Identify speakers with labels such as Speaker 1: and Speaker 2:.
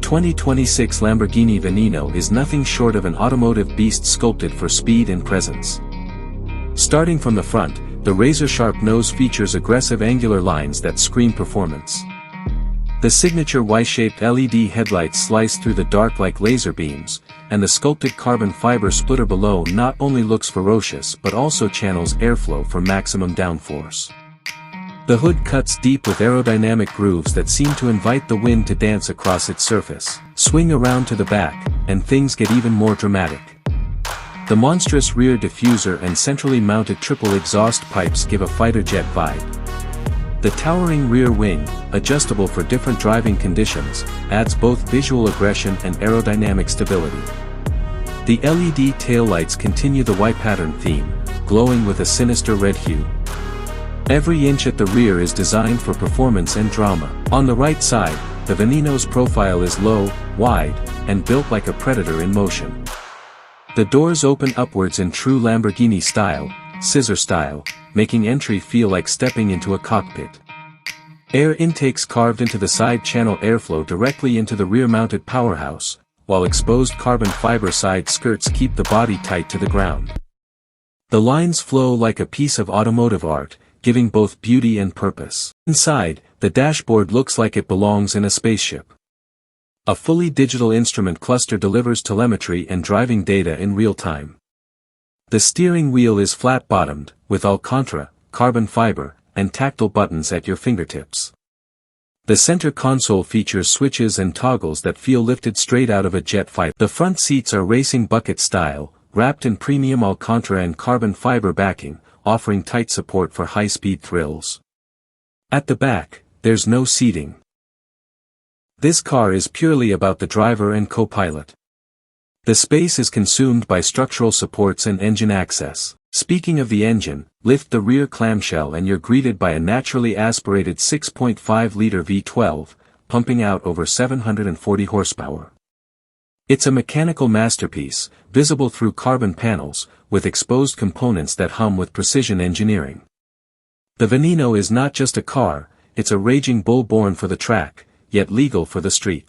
Speaker 1: 2026 Lamborghini Veneno is nothing short of an automotive beast sculpted for speed and presence. Starting from the front, the razor-sharp nose features aggressive angular lines that scream performance. The signature Y-shaped LED headlights slice through the dark like laser beams, and the sculpted carbon fiber splitter below not only looks ferocious but also channels airflow for maximum downforce. The hood cuts deep with aerodynamic grooves that seem to invite the wind to dance across its surface. Swing around to the back, and things get even more dramatic. The monstrous rear diffuser and centrally mounted triple exhaust pipes give a fighter jet vibe. The towering rear wing, adjustable for different driving conditions, adds both visual aggression and aerodynamic stability. The LED taillights continue the Y-pattern theme, glowing with a sinister red hue. Every inch at the rear is designed for performance and drama. On the right side, the Veneno's profile is low, wide, and built like a predator in motion. The doors open upwards in true Lamborghini style, scissor style, making entry feel like stepping into a cockpit. Air intakes carved into the side channel airflow directly into the rear-mounted powerhouse, while exposed carbon fiber side skirts keep the body tight to the ground. The lines flow like a piece of automotive art, giving both beauty and purpose. Inside, the dashboard looks like it belongs in a spaceship. A fully digital instrument cluster delivers telemetry and driving data in real time. The steering wheel is flat-bottomed, with Alcantara, carbon fiber, and tactile buttons at your fingertips. The center console features switches and toggles that feel lifted straight out of a jet fighter. The front seats are racing bucket style, wrapped in premium Alcantara and carbon fiber backing, offering tight support for high-speed thrills. At the back, there's no seating. This car is purely about the driver and co-pilot. The space is consumed by structural supports and engine access. Speaking of the engine, lift the rear clamshell and you're greeted by a naturally aspirated 6.5-liter V12, pumping out over 740 horsepower. It's a mechanical masterpiece, visible through carbon panels, with exposed components that hum with precision engineering. The Veneno is not just a car, it's a raging bull born for the track, yet legal for the streets.